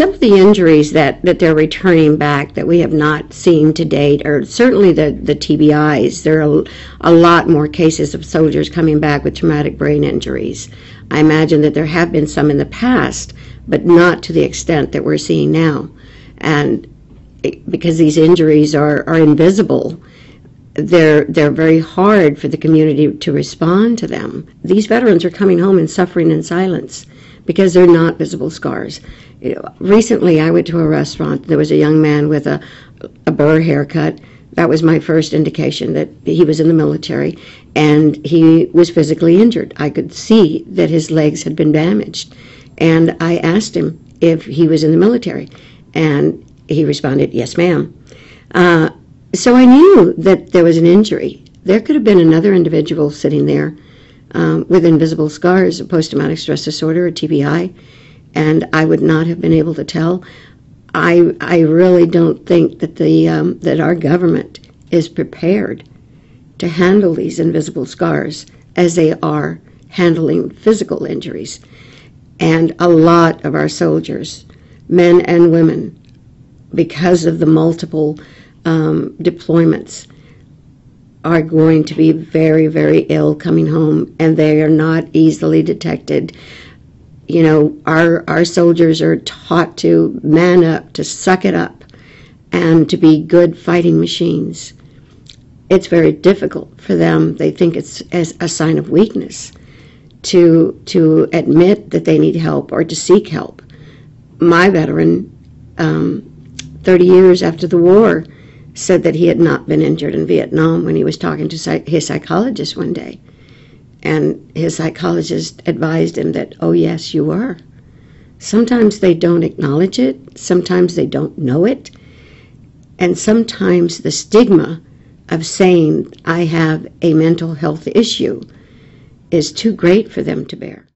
Some of the injuries that they're returning back that we have not seen to date are certainly the TBIs. There are a lot more cases of soldiers coming back with traumatic brain injuries. I imagine that there have been some in the past, but not to the extent that we're seeing now. And because these injuries are invisible, they're very hard for the community to respond to them. These veterans are coming home and suffering in silence because they're not visible scars. Recently, I went to a restaurant. There was a young man with a burr haircut. That was my first indication that he was in the military, and he was physically injured. I could see that his legs had been damaged, and I asked him if he was in the military, and he responded, "Yes, ma'am." So I knew that there was an injury. There could have been another individual sitting there with invisible scars, a post-traumatic stress disorder, a TBI, and I would not have been able to tell. I really don't think that that our government is prepared to handle these invisible scars as they are handling physical injuries. And a lot of our soldiers, men and women, because of the multiple deployments, are going to be very, very ill coming home, and they are not easily detected. You know, our soldiers are taught to man up, to suck it up, and to be good fighting machines. It's very difficult for them. They think it's as a sign of weakness to admit that they need help or to seek help. My veteran, 30 years after the war, said that he had not been injured in Vietnam when he was talking to his psychologist one day. And his psychologist advised him that, oh yes, you were. Sometimes they don't acknowledge it, sometimes they don't know it, and sometimes the stigma of saying, I have a mental health issue, is too great for them to bear.